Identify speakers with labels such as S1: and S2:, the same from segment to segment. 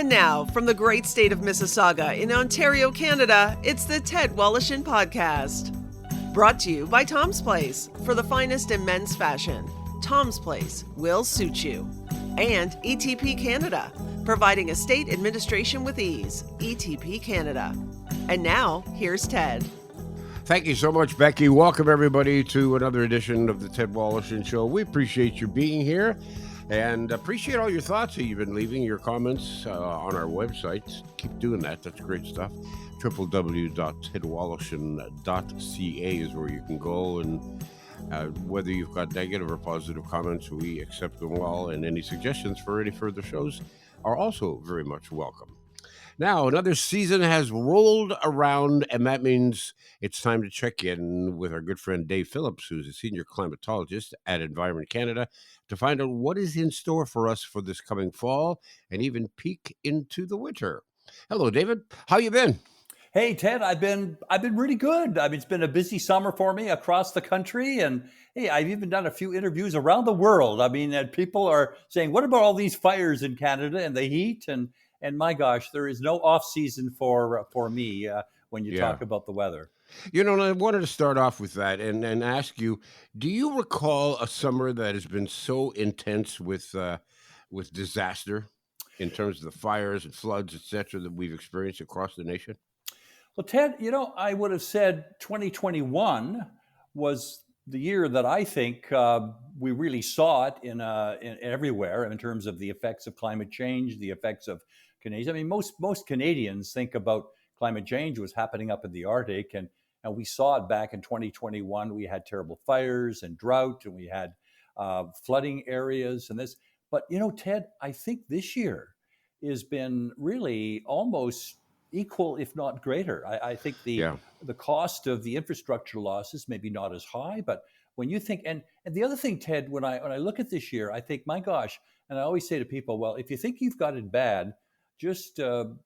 S1: And now, from the great state of Mississauga in Ontario, Canada, it's the Ted Wallachin Podcast. Brought to you by Tom's Place. For the finest in men's fashion, Tom's Place will suit you. And ETP Canada, providing estate administration with ease. ETP Canada. And now, here's Ted.
S2: Thank you so much, Becky. Welcome, everybody, to another edition of the Ted Wallachin Show. We appreciate you being here and appreciate all your thoughts that you've been leaving, your comments on our website. Keep doing that. That's great stuff. www.tedwallachin.ca is where you can go, and whether you've got negative or positive comments, we accept them all, and any suggestions for any further shows are also very much welcome. Now, another season has rolled around, and that means it's time to check in with our good friend Dave Phillips, who's a senior climatologist at Environment Canada, to find out what is in store for us for this coming fall and even peek into the winter. Hello, David. How you been?
S3: Hey, Ted, I've been really good. I mean, it's been a busy summer for me across the country, and hey, I've even done a few interviews around the world. I mean, people are saying, "What about all these fires in Canada and the heat?" And my gosh, there is no off season for me when you talk about the weather.
S2: You know, I wanted to start off with that and ask you: do you recall a summer that has been so intense with disaster in terms of the fires and floods, etc., that we've experienced across the nation?
S3: Well, Ted, I would have said 2021 was the year that I think we really saw it in everywhere in terms of the effects of climate change, the effects of Canadians. I mean, most Canadians think about climate change was happening up in the Arctic, and we saw it back in 2021. We had terrible fires and drought, and we had flooding areas and this. But Ted, I think this year has been really almost equal, if not greater. I think the cost of the infrastructure losses maybe not as high, but when you think, and the other thing, Ted, when I look at this year, I think, my gosh, and I always say to people, well, if you think you've got it bad, just look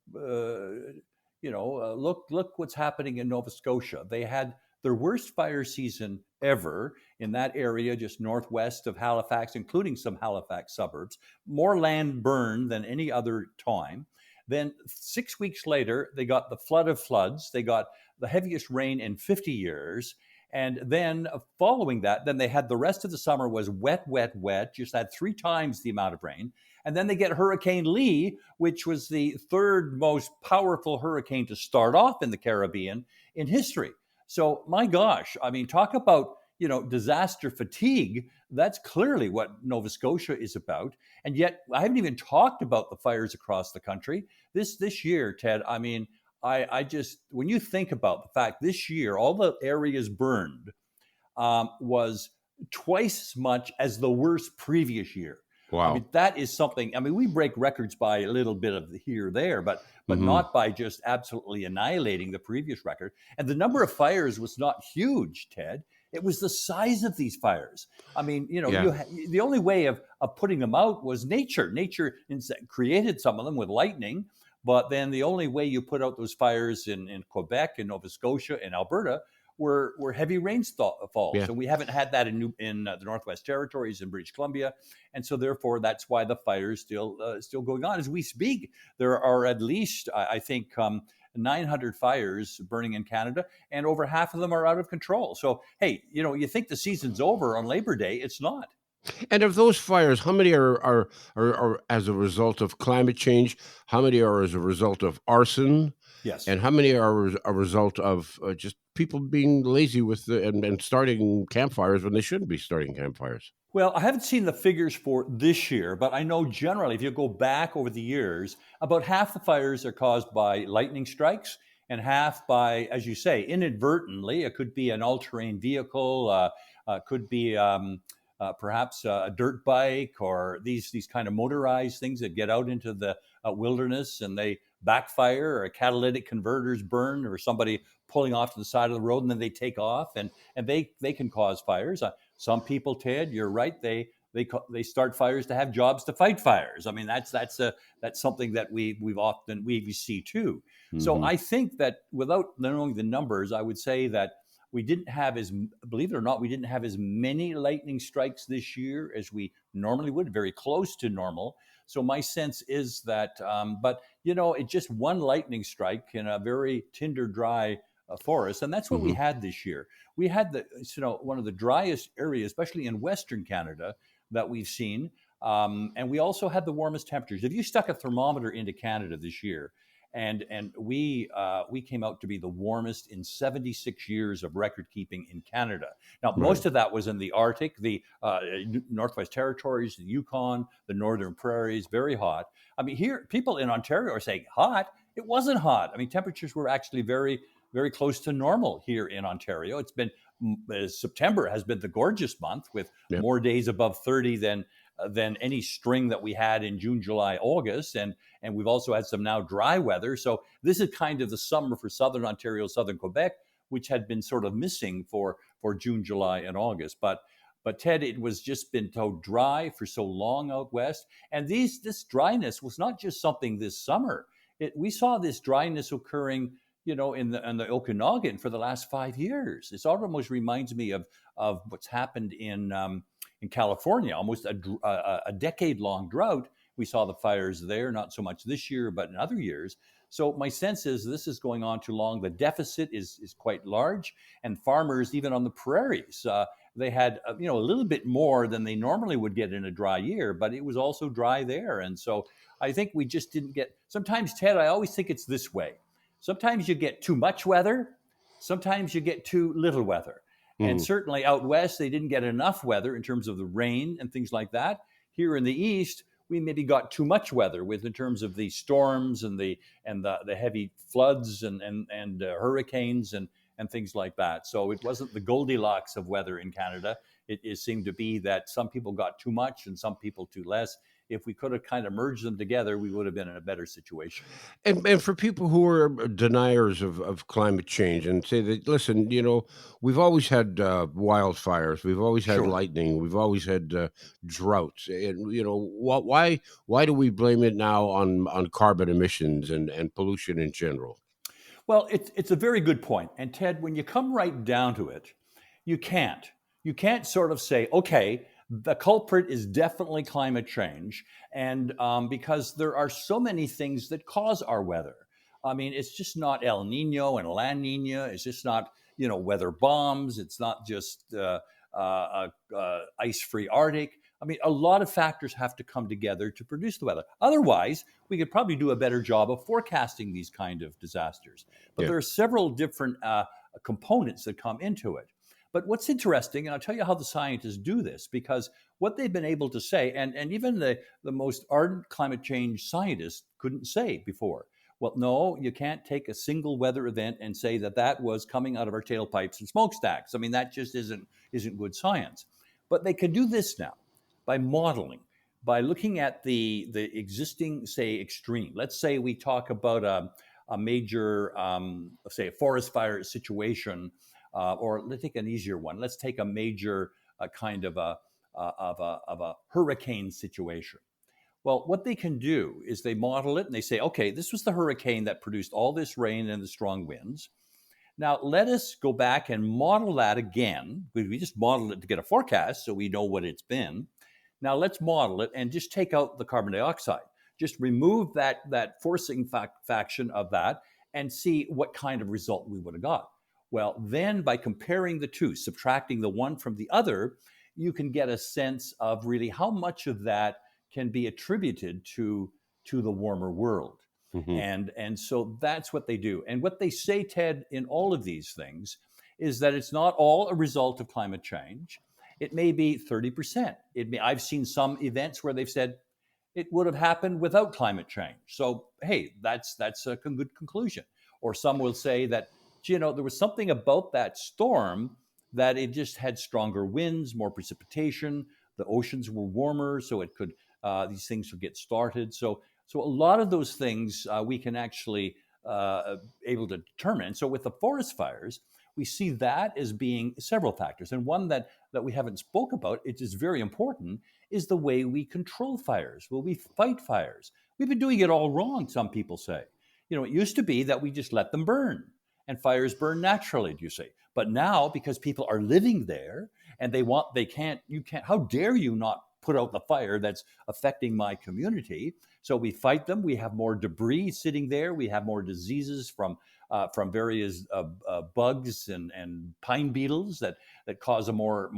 S3: what's happening in Nova Scotia. They had their worst fire season ever in that area, just northwest of Halifax, including some Halifax suburbs. More land burned than any other time. Then 6 weeks later, they got the flood of floods. They got the heaviest rain in 50 years. And then following that, then they had the rest of the summer was wet, just had 3 times the amount of rain. And then they get Hurricane Lee, which was the third most powerful hurricane to start off in the Caribbean in history. So my gosh, I mean, talk about, disaster fatigue. That's clearly what Nova Scotia is about. And yet I haven't even talked about the fires across the country. This year, Ted, I mean, I just, when you think about the fact this year, all the areas burned was twice as much as the worst previous year.
S2: Wow.
S3: I mean, that is something. I mean, we break records by a little bit of the here or there, but not by just absolutely annihilating the previous record. And the number of fires was not huge, Ted. It was the size of these fires. I mean, the only way of putting them out was nature. Nature created some of them with lightning, but then the only way you put out those fires in Quebec, in Nova Scotia, in Alberta were heavy rainfalls. Yeah. And we haven't had that in the Northwest Territories and British Columbia. And so therefore, that's why the fire's still going on. As we speak, there are at least, I think, 900 fires burning in Canada, and over half of them are out of control. So, hey, you think the season's over on Labor Day. It's not.
S2: And of those fires, how many are as a result of climate change? How many are as a result of arson?
S3: Yes.
S2: And how many are a result of just people being lazy with and starting campfires when they shouldn't be starting campfires?
S3: Well, I haven't seen the figures for this year, but I know generally, if you go back over the years, about half the fires are caused by lightning strikes and half by, as you say, inadvertently. It could be an all-terrain vehicle, could be perhaps a dirt bike, or these kind of motorized things that get out into the wilderness and they backfire, or catalytic converters burn, or somebody pulling off to the side of the road and then they take off, and they can cause fires. Some people, Ted, you're right, they start fires to have jobs to fight fires. I mean, that's something that we see too. Mm-hmm. So I think that without knowing the numbers, I would say that We didn't have believe it or not, we didn't have as many lightning strikes this year as we normally would, very close to normal. So my sense is that, but it's just one lightning strike in a very tinder dry forest, and that's what we
S2: Hmm.
S3: had this year. We had one of the driest areas, especially in Western Canada, that we've seen, and we also had the warmest temperatures. If you stuck a thermometer into Canada this year, and we came out to be the warmest in 76 years of record keeping in Canada. Now,
S2: Right.
S3: most of that was in the Arctic, the Northwest Territories, the Yukon, the Northern Prairies, very hot. I mean, here people in Ontario are saying hot. It wasn't hot. I mean, temperatures were actually very, very close to normal here in Ontario. September has been the gorgeous month with
S2: Yep.
S3: more days above 30 than any string that we had in June, July, August, and we've also had some now dry weather. So this is kind of the summer for Southern Ontario, Southern Quebec, which had been sort of missing for June, July, and August. But Ted, it was just been so dry for so long out west, and this dryness was not just something this summer. We saw this dryness occurring, in the Okanagan for the last 5 years. It almost reminds me of what's happened in California, almost a decade-long drought. We saw the fires there, not so much this year, but in other years. So my sense is this is going on too long. The deficit is quite large, and farmers, even on the prairies, they had a little bit more than they normally would get in a dry year, but it was also dry there. And so I think we just didn't get. Sometimes, Ted, I always think it's this way. Sometimes you get too much weather. Sometimes you get too little weather. And
S2: Hmm.
S3: certainly out west, they didn't get enough weather in terms of the rain and things like that. Here in the east, we maybe got too much weather in terms of the storms and the heavy floods and hurricanes and things like that. So it wasn't the Goldilocks of weather in Canada. It seemed to be that some people got too much and some people too less. If we could have kind of merged them together, we would have been in a better situation.
S2: And for people who are deniers of climate change and say that, listen, we've always had wildfires, we've always had
S3: Sure.
S2: lightning, we've always had droughts, and why do we blame it now on carbon emissions and pollution in general?
S3: Well, it's a very good point. And Ted, when you come right down to it, you can't. You can't sort of say, okay, the culprit is definitely climate change, and because there are so many things that cause our weather. I mean, it's just not El Nino and La Nina. It's just not weather bombs. It's not just ice-free Arctic. I mean, a lot of factors have to come together to produce the weather. Otherwise, we could probably do a better job of forecasting these kind of disasters. But
S2: Yeah.
S3: there are several different components that come into it. But what's interesting, and I'll tell you how the scientists do this, because what they've been able to say, and even the most ardent climate change scientists couldn't say before. Well, no, you can't take a single weather event and say that was coming out of our tailpipes and smokestacks. I mean, that just isn't good science. But they can do this now by modeling, by looking at the existing, say, extreme. Let's say we talk about a major, say, a forest fire situation, or let's take an easier one. Let's take a major kind of a hurricane situation. Well, what they can do is they model it and they say, okay, this was the hurricane that produced all this rain and the strong winds. Now, let us go back and model that again. We just modeled it to get a forecast so we know what it's been. Now, let's model it and just take out the carbon dioxide. Just remove that forcing faction of that and see what kind of result we would have got. Well, then by comparing the two, subtracting the one from the other, you can get a sense of really how much of that can be attributed to the warmer world.
S2: Hmm.
S3: And so that's what they do. And what they say, Ted, in all of these things is that it's not all a result of climate change. It may be 30%. I've seen some events where they've said it would have happened without climate change. So, hey, that's a good conclusion. Or some will say that, there was something about that storm that it just had stronger winds, more precipitation. The oceans were warmer, so it could these things would get started. So a lot of those things we can actually able to determine. So with the forest fires, we see that as being several factors, and one that we haven't spoke about, it is very important, is the way we control fires. Will we fight fires? We've been doing it all wrong, some people say. It used to be that we just let them burn. and fires burn naturally, do you say? But now, because people are living there and you can't, how dare you not put out the fire that's affecting my community? So we fight them. We have more debris sitting there. We have more diseases from various bugs and pine beetles that cause a more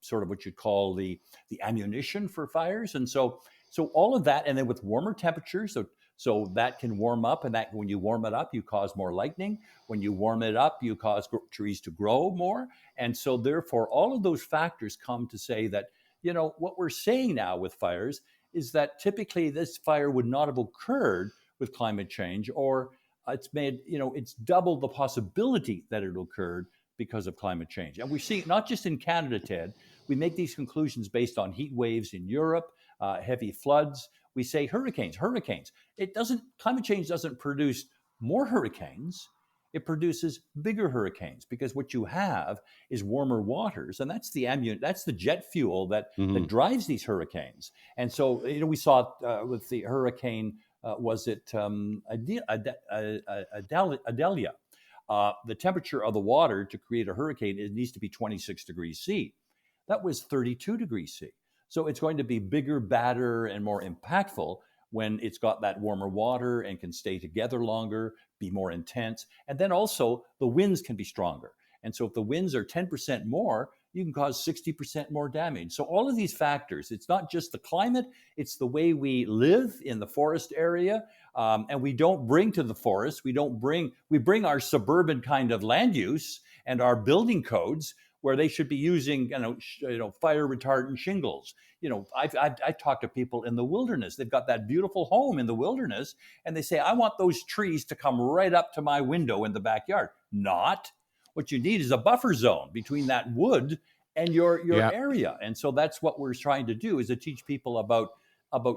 S3: sort of what you'd call the ammunition for fires. And so all of that, and then with warmer temperatures, so that can warm up, and that when you warm it up, you cause more lightning. When you warm it up, you cause trees to grow more. And so therefore, all of those factors come to say that, what we're saying now with fires is that typically this fire would not have occurred with climate change, or it's doubled the possibility that it occurred because of climate change. And we see it not just in Canada, Ted. We make these conclusions based on heat waves in Europe, heavy floods. We say hurricanes. Climate change doesn't produce more hurricanes. It produces bigger hurricanes, because what you have is warmer waters, and that's the jet fuel that drives these hurricanes. And so, we saw with the hurricane, was it Adelia? The temperature of the water to create a hurricane, it needs to be 26 degrees C. That was 32 degrees C. So it's going to be bigger, badder, and more impactful when it's got that warmer water and can stay together longer, be more intense. And then also the winds can be stronger. And so if the winds are 10% more, you can cause 60% more damage. So all of these factors, it's not just the climate, it's the way we live in the forest area. And we don't bring to the forest, we bring our suburban kind of land use and our building codes where they should be using, fire retardant shingles. I talk to people in the wilderness. They've got that beautiful home in the wilderness, and they say, I want those trees to come right up to my window in the backyard. Not. What you need is a buffer zone between that wood and your area. And so that's what we're trying to do, is to teach people about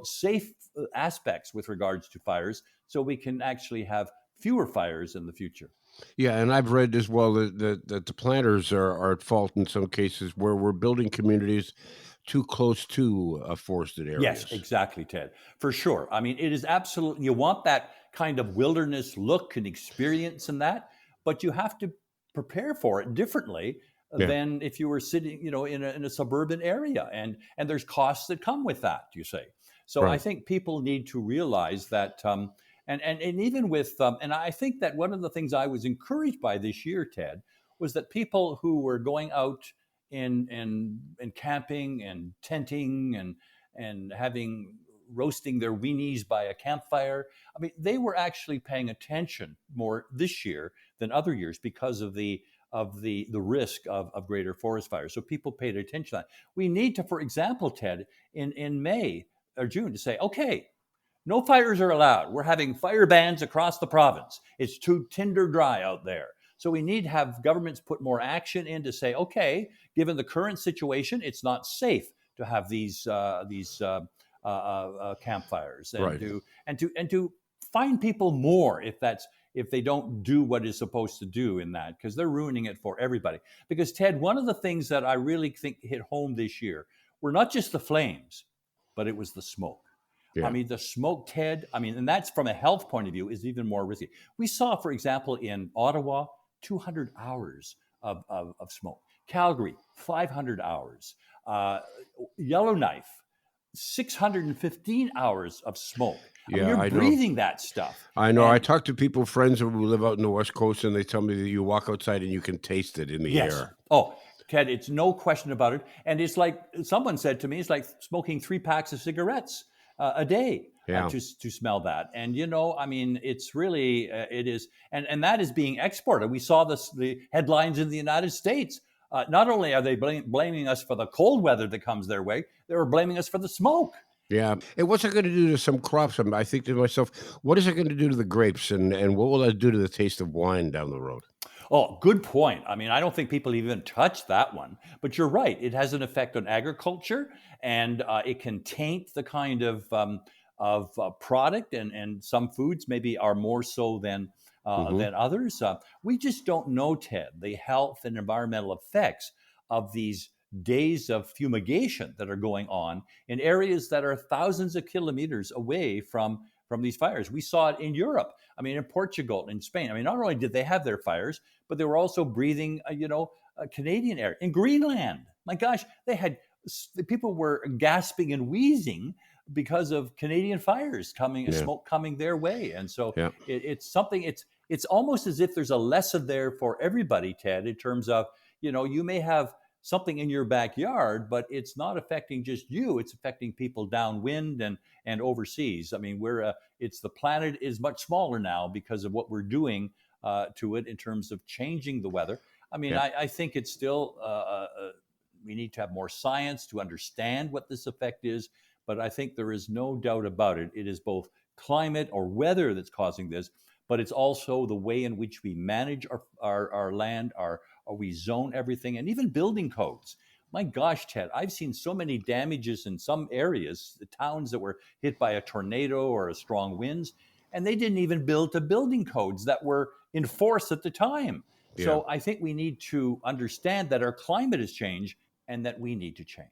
S3: safe aspects with regards to fires, so we can actually have fewer fires in the future.
S2: Yeah, and I've read as well that the planters are at fault in some cases where we're building communities too close to forested areas.
S3: Yes, exactly, Ted. For sure. I mean, it is absolutely, you want that kind of wilderness look and experience in that, but you have to prepare for it differently than if you were sitting, in a suburban area. And there's costs that come with that, you say. So right. I think people need to realize that, and even with, and I think that one of the things I was encouraged by this year, Ted, was that people who were going out and camping and tenting and roasting their weenies by a campfire. I mean, they were actually paying attention more this year than other years because of the risk of greater forest fires. So people paid attention to that. We need to, for example, Ted, in May or June, to say, okay, no fires are allowed. We're having fire bans across the province. It's too tinder dry out there. So we need to have governments put more action in to say, okay, given the current situation, it's not safe to have these campfires, and to fine people more if they don't do what is supposed to do in that, because they're ruining it for everybody. Because Ted, one of the things that I really think hit home this year were not just the flames, but it was the smoke. Yeah. I mean, the smoke, Ted, and that's from a health point of view is even more risky. We saw, for example, in Ottawa, 200 hours of smoke. Calgary, 500 hours. Yellowknife, 615 hours of smoke. You're breathing that stuff.
S2: I know. I talk to people, friends who live out in the West Coast, and they tell me that you walk outside and you can taste it in the air.
S3: Oh, Ted, it's no question about it. And it's like someone said to me, it's like smoking 3 packs of cigarettes a day to smell that. And, it's really, it is. And that is being exported. We saw the headlines in the United States. Not only are they blaming us for the cold weather that comes their way, they were blaming us for the smoke.
S2: Yeah. And what's it going to do to some crops? I think to myself, what is it going to do to the grapes? And what will that do to the taste of wine down the road?
S3: Oh, good point. I don't think people even touch that one. But you're right. It has an effect on agriculture, and it can taint the kind of product. And some foods maybe are more so than others. We just don't know, Ted, the health and environmental effects of these days of fumigation that are going on in areas that are thousands of kilometers away from from these fires. We saw it in Europe. I mean, in Portugal, in Spain. I mean, not only did they have their fires, but they were also breathing, Canadian air. In Greenland, my gosh, the people were gasping and wheezing because of Canadian fires smoke coming their way. And so it's something. It's almost as if there's a lesson there for everybody, Ted, in terms of, you may have something in your backyard, but it's not affecting just you. It's affecting people downwind and overseas. I mean, the planet is much smaller now because of what we're doing to it in terms of changing the weather. I mean, I think it's still, we need to have more science to understand what this effect is, but I think there is no doubt about it. It is both climate or weather that's causing this, but it's also the way in which we manage our land, we zone everything, and even building codes. My gosh, Ted, I've seen so many damages in some areas, the towns that were hit by a tornado or a strong winds, and they didn't even build to building codes that were in force at the time.
S2: Yeah.
S3: So I think we need to understand that our climate has changed and that we need to change.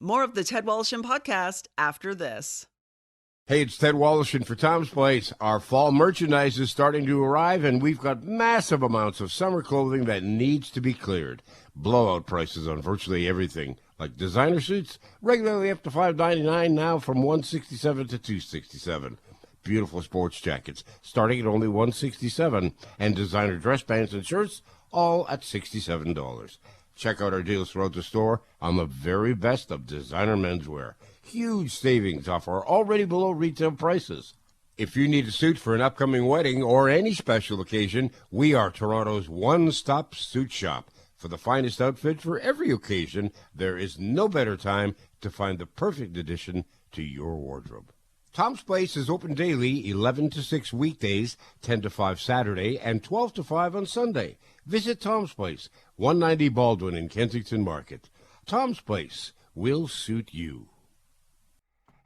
S1: More of the Ted Wallachin podcast after this.
S2: Hey, it's Ted Wallachin for Tom's Place. Our fall merchandise is starting to arrive, and we've got massive amounts of summer clothing that needs to be cleared. Blowout prices on virtually everything, like designer suits, regularly up to $5.99, now from $167 to $267. Beautiful sports jackets, starting at only $167, and designer dress pants and shirts, all at $67. Check out our deals throughout the store on the very best of designer menswear. Huge savings off our already below retail prices. If you need a suit for an upcoming wedding or any special occasion, we are Toronto's one-stop suit shop. For the finest outfit for every occasion, there is no better time to find the perfect addition to your wardrobe. Tom's Place is open daily, 11 to 6 weekdays, 10 to 5 Saturday, and 12 to 5 on Sunday. Visit Tom's Place, 190 Baldwin in Kensington Market. Tom's Place will suit you.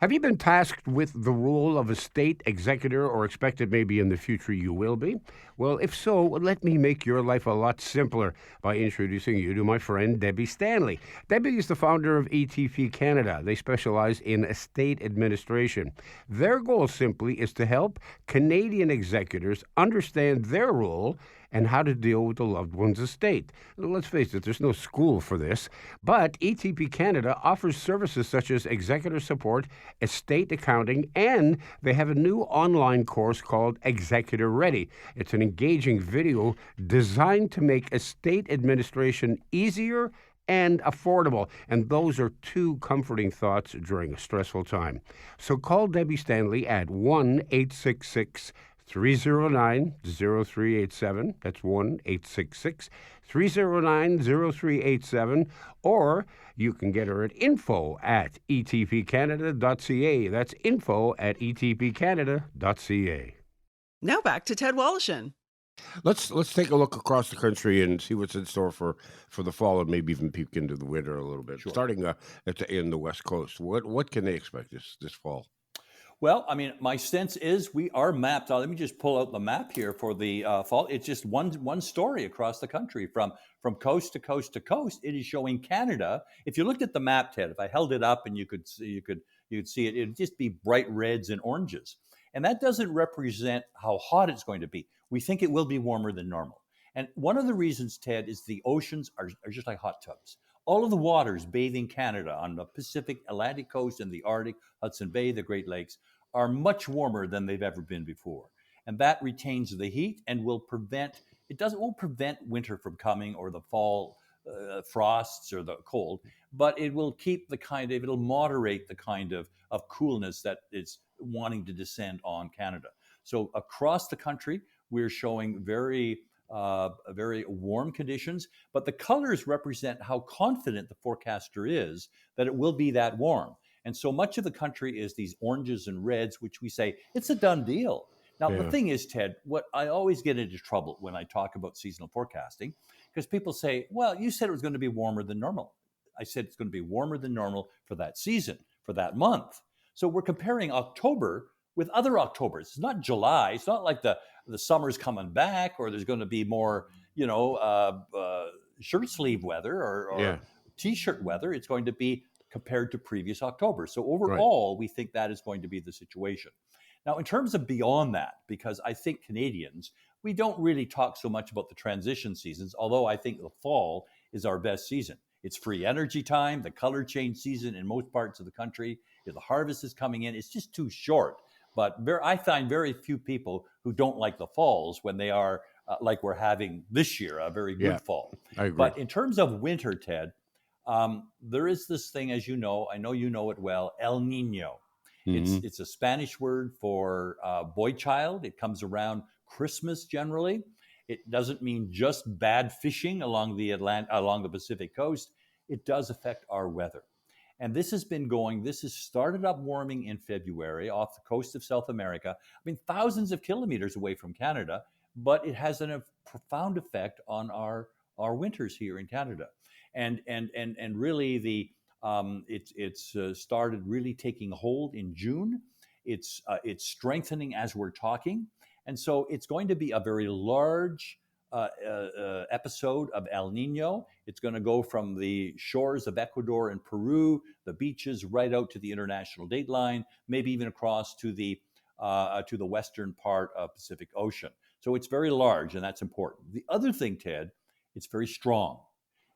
S2: Have you been tasked with the role of a state executor, or expected maybe in the future you will be? Well, if so, let me make your life a lot simpler by introducing you to my friend Debbie Stanley. Debbie is the founder of ETP Canada. They specialize in estate administration. Their goal simply is to help Canadian executors understand their role and how to deal with the loved one's estate. Let's face it, there's no school for this, but ETP Canada offers services such as executor support, estate accounting, and they have a new online course called Executor Ready. It's an engaging video designed to make estate administration easier and affordable. And those are two comforting thoughts during a stressful time. So call Debbie Stanley at 1-866-309-0387. That's 1-866-309-0387. Or you can get her at info@etpcanada.ca. That's info@etpcanada.ca.
S1: Now back to Ted Wallachin.
S2: Let's take a look across the country and see what's in store for the fall, and maybe even peek into the winter a little bit.
S3: Sure.
S2: Starting in the West Coast, what can they expect this fall?
S3: Well, I mean, my sense is we are mapped out. Let me just pull out the map here for the fall. It's just one story across the country from coast to coast to coast. It is showing Canada. If you looked at the map, Ted, if I held it up and you'd see it, it'd just be bright reds and oranges. And that doesn't represent how hot it's going to be. We think it will be warmer than normal. And one of the reasons, Ted, is the oceans are just like hot tubs. All of the waters bathing Canada on the Pacific, Atlantic coast, and the Arctic, Hudson Bay, the Great Lakes, are much warmer than they've ever been before. And that retains the heat and won't prevent winter from coming, or the fall frosts or the cold, but it will keep it'll moderate the kind of coolness that is wanting to descend on Canada. So across the country, we're showing very warm conditions, but the colors represent how confident the forecaster is that it will be that warm. And so much of the country is these oranges and reds, which we say it's a done deal. Now, The thing is, Ted, what I always get into trouble when I talk about seasonal forecasting, because people say, well, you said it was going to be warmer than normal. I said it's going to be warmer than normal for that season, for that month. So we're comparing October with other Octobers. It's not July. It's not like the summer's coming back, or there's going to be more, shirt sleeve weather or T-shirt weather. It's going to be compared to previous October. So overall, we think that is going to be the situation. Now, in terms of beyond that, because I think Canadians, we don't really talk so much about the transition seasons, although I think the fall is our best season. It's free energy time, the color change season in most parts of the country. If the harvest is coming in, it's just too short. But I find very few people who don't like the falls when they are like we're having this year, a very good fall.
S2: I agree.
S3: But in terms of winter, Ted, there is this thing, as you know, I know you know it well, El Nino. It's a Spanish word for boy child. It comes around Christmas generally. It doesn't mean just bad fishing along the Pacific coast. It does affect our weather. And this has started up warming in February off the coast of South America. I mean, thousands of kilometers away from Canada, but it has a profound effect on our winters here in Canada. And really it's started really taking hold in June. It's strengthening as we're talking. And so it's going to be a very large episode of El Nino. It's going to go from the shores of Ecuador and Peru, the beaches, right out to the international date line, maybe even across to the western part of Pacific Ocean. So it's very large, and that's important. The other thing, Ted, it's very strong.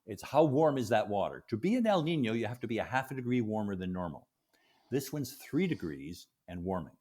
S3: It's how warm is that water? To be an El Nino, you have to be a half a degree warmer than normal. This one's 3 degrees and warming.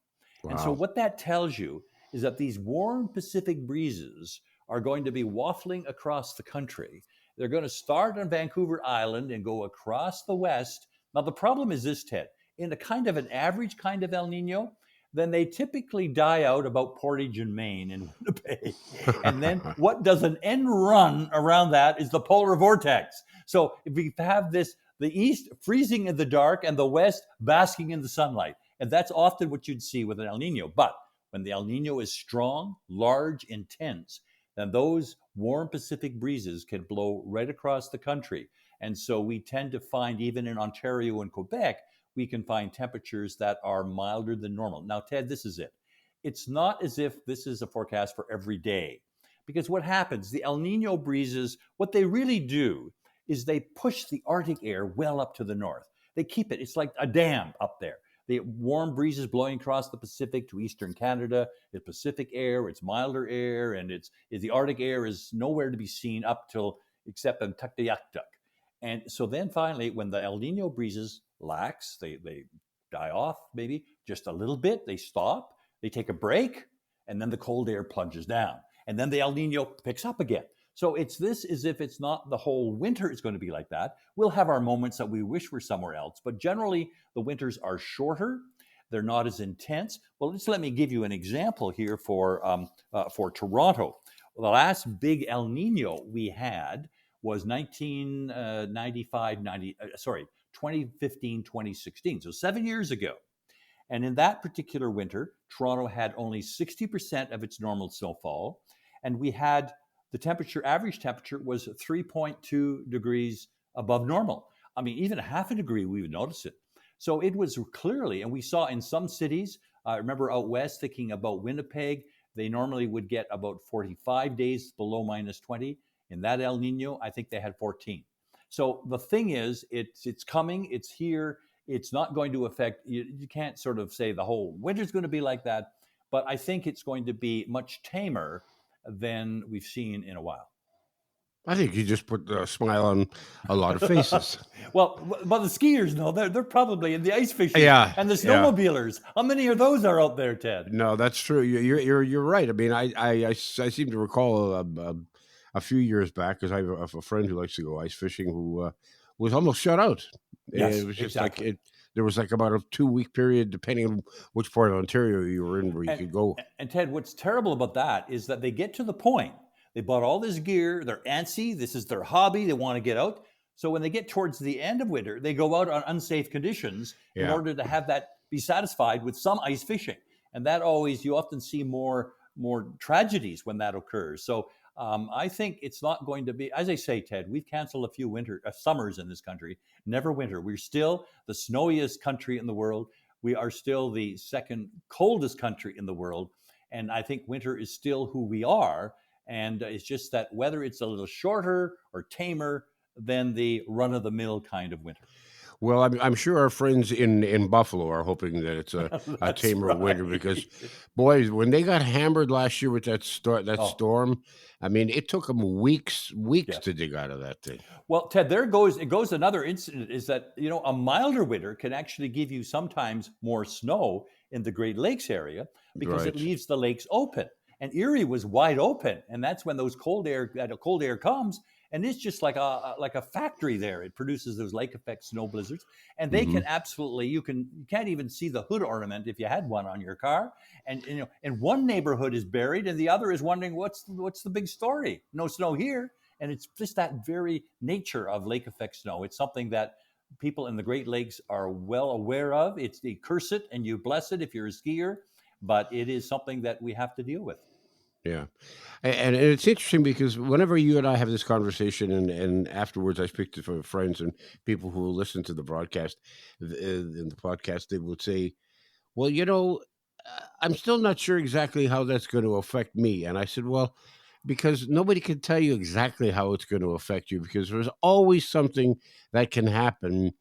S3: Wow. And so what that tells you is that these warm Pacific breezes are going to be waffling across the country. They're going to start on Vancouver Island and go across the west. Now, the problem is this, Ted. In a kind of an average kind of El Nino, then they typically die out about Portage and Maine and Winnipeg. And then what does an end run around that is the polar vortex. So if we have this, the east freezing in the dark and the west basking in the sunlight. And that's often what you'd see with an El Nino. But when the El Nino is strong, large, intense, then those warm Pacific breezes can blow right across the country. And so we tend to find, even in Ontario and Quebec, we can find temperatures that are milder than normal. Now, Ted, this is it. It's not as if this is a forecast for every day. Because what happens, the El Nino breezes, what they really do is they push the Arctic air well up to the north. They keep it, it's like a dam up there. The warm breezes blowing across the Pacific to eastern Canada, it's Pacific air, it's milder air, and the Arctic air is nowhere to be seen up till except in Tuktoyaktuk. And so then finally, when the El Nino breezes lax, they die off maybe just a little bit, they stop, they take a break, and then the cold air plunges down. And then the El Nino picks up again. So it's this as if it's not the whole winter is going to be like that. We'll have our moments that we wish were somewhere else, but generally the winters are shorter. They're not as intense. Well, just let me give you an example here for Toronto. The last big El Nino we had was 2015, 2016. So 7 years ago. And in that particular winter, Toronto had only 60% of its normal snowfall. And we had the average temperature was 3.2 degrees above normal. I mean, even a half a degree, we would notice it. So it was clearly, and we saw in some cities, I remember out west thinking about Winnipeg, they normally would get about 45 days below minus 20. In that El Nino, I think they had 14. So the thing is, it's coming, it's here, it's not going to affect, you can't sort of say the whole winter's going to be like that, but I think it's going to be much tamer than we've seen in a while.
S2: I think you just put a smile on a lot of faces.
S3: Well, the skiers, no, they're probably in the ice fishing, and the snowmobilers. How many of those are out there, Ted?
S2: No, that's true. You're right. I mean, I seem to recall a few years back, because I have a friend who likes to go ice fishing who was almost shut out.
S3: Yes,
S2: it was just
S3: exactly.
S2: There was like about a 2-week period, depending on which part of Ontario you were in, where you could go.
S3: And Ted, what's terrible about that is that they get to the point, they bought all this gear, they're antsy, this is their hobby, they want to get out. So when they get towards the end of winter, they go out on unsafe conditions in order to have that be satisfied with some ice fishing. And that you often see more tragedies when that occurs. So I think it's not going to be, as I say, Ted, we've canceled a few summers in this country, never winter. We're still the snowiest country in the world. We are still the second coldest country in the world. And I think winter is still who we are. And it's just that whether it's a little shorter or tamer than the run-of-the-mill kind of winter.
S2: Well, I'm sure our friends in Buffalo are hoping that it's a
S3: That's
S2: tamer winter
S3: right.
S2: because, boys, when they got hammered last year with that
S3: Oh,
S2: storm, I mean, it took them weeks
S3: yes.
S2: to dig out of that thing.
S3: Well, Ted, it goes another incident is that, a milder winter can actually give you sometimes more snow in the Great Lakes area because it
S2: Right.
S3: leaves the lakes open. And Erie was wide open, and that's when that cold air comes, and it's just like a factory there. It produces those lake effect snow blizzards, and they
S2: Hmm.
S3: can absolutely you can't even see the hood ornament if you had one on your car. And one neighborhood is buried, and the other is wondering what's the big story? No snow here. And it's just that very nature of lake effect snow. It's something that people in the Great Lakes are well aware of. It's you curse it and you bless it if you're a skier, but it is something that we have to deal with.
S2: Yeah. And it's interesting because whenever you and I have this conversation, and afterwards I speak to friends and people who will listen to the broadcast, in the podcast, they would say, well, I'm still not sure exactly how that's going to affect me. And I said, well, because nobody can tell you exactly how it's going to affect you because there's always something that can happen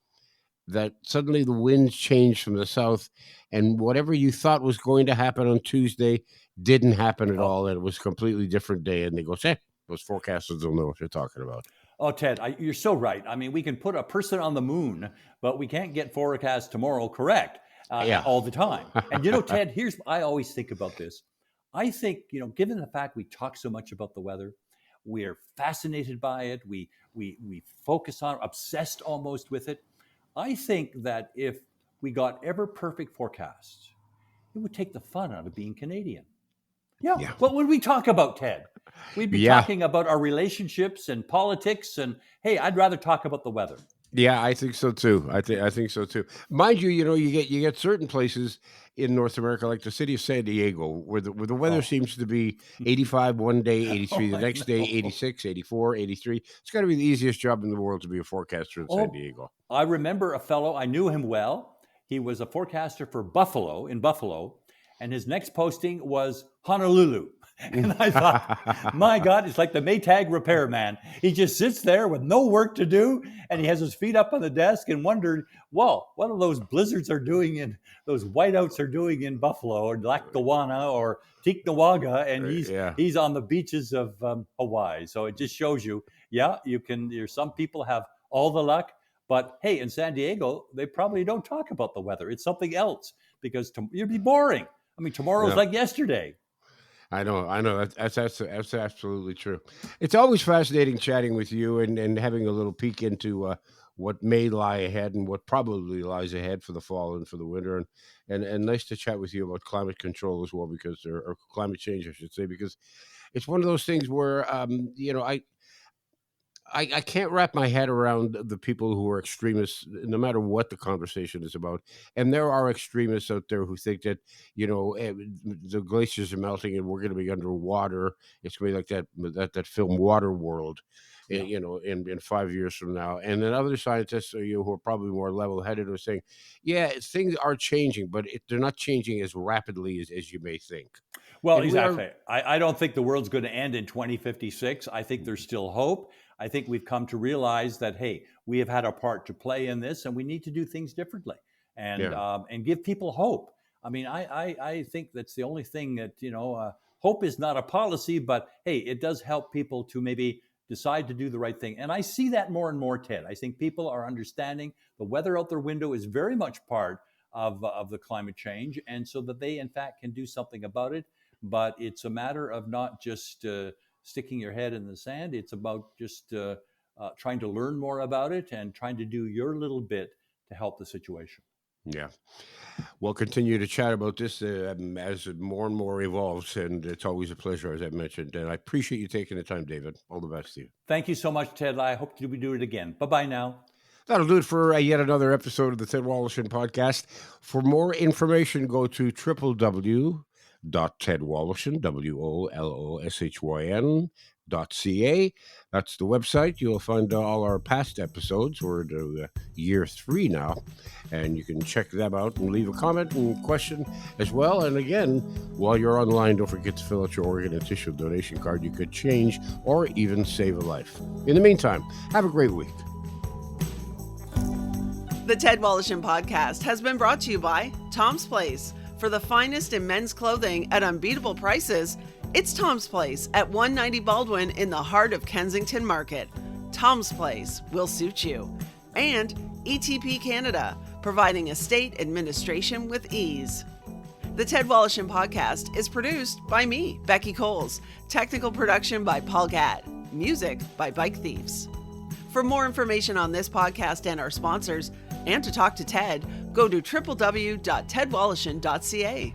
S2: that suddenly the winds change from the south and whatever you thought was going to happen on Tuesday didn't happen at
S3: Oh,
S2: all. And it was a completely different day. And they go, hey, those forecasters don't know what you're talking about.
S3: oh, Ted, you're so right. I mean, we can put a person on the moon, but we can't get forecast tomorrow correct
S2: Yeah.
S3: all the time. And Ted, I always think about this. I think given the fact we talk so much about the weather, we're fascinated by it. We focus on, obsessed almost with it. I think that if we got ever perfect forecasts, it would take the fun out of being Canadian. Yeah.
S2: Yeah.
S3: What would we talk about, Ted? We'd be
S2: Yeah.
S3: talking about our relationships and politics. And hey, I'd rather talk about the weather.
S2: Yeah, I think so too. I think so too. Mind you, you get certain places in North America, like the city of San Diego, where the weather
S3: Oh,
S2: seems to be 85 one day,
S3: oh
S2: 83 the
S3: I
S2: next day,
S3: know.
S2: 86, 84, 83. It's got to be the easiest job in the world to be a forecaster in San
S3: Oh,
S2: Diego.
S3: I remember a fellow, I knew him well. He was a forecaster for Buffalo, and his next posting was Honolulu. And I thought, my God, it's like the Maytag repairman. He just sits there with no work to do, and he has his feet up on the desk and wondered, well, what are those blizzards are doing those whiteouts are doing in Buffalo or Lackawanna or Tiknawaga, and
S2: Yeah.
S3: he's on the beaches of Hawaii. So it just shows you, yeah, there's some people have all the luck. But hey, in San Diego, they probably don't talk about the weather. It's something else because you'd be boring. I mean, tomorrow's
S2: No.
S3: like yesterday.
S2: I know. That's absolutely true. It's always fascinating chatting with you and having a little peek into what may lie ahead and what probably lies ahead for the fall and for the winter, and nice to chat with you about climate control as well because or climate change, I should say, because it's one of those things where I can't wrap my head around the people who are extremists, no matter what the conversation is about. And there are extremists out there who think that, the glaciers are melting and we're going to be underwater. It's going to be like that film Waterworld,
S3: Yeah.
S2: in 5 years from now. And then other scientists who are probably more level headed are saying, yeah, things are changing, but they're not changing as rapidly as you may think.
S3: Well,
S2: And we are,
S3: exactly. I don't think the world's going to end in 2056. I think there's still hope. I think we've come to realize that, hey, we have had a part to play in this and we need to do things differently
S2: yeah,
S3: and give people hope. I mean, I think that's the only thing that, hope is not a policy, but hey, it does help people to maybe decide to do the right thing. And I see that more and more, Ted. I think people are understanding the weather out their window is very much part of the climate change. And so that they, in fact, can do something about it. But it's a matter of not just sticking your head in the sand. It's about just trying to learn more about it and trying to do your little bit to help the situation.
S2: yeah. We'll continue to chat about this as it more and more evolves, and it's always a pleasure, as I mentioned. And I appreciate you taking the time, David. All the best to you.
S3: Thank you so much, Ted. I hope we do it again. Bye bye now.
S2: That'll do it for yet another episode of the Ted Wallachin podcast. For more information, go to www.tedwallachin, WOLOSHYN.ca. That's the website. You'll find all our past episodes. We're to year 3 now, and you can check them out and leave a comment and question as well. And again, while you're online, don't forget to fill out your organ and tissue donation card. You could change or even save a life. In the meantime, have a great week.
S1: The Ted Wallachin Podcast has been brought to you by Tom's Place. For the finest in men's clothing at unbeatable prices, it's Tom's Place at 190 Baldwin in the heart of Kensington Market. Tom's Place will suit you. And ETP Canada, providing estate administration with ease. The Ted Wallachin Podcast is produced by me, Becky Coles. Technical production by Paul Gatt. Music by Bike Thieves. For more information on this podcast and our sponsors, and to talk to Ted, go to www.tedwallachin.ca.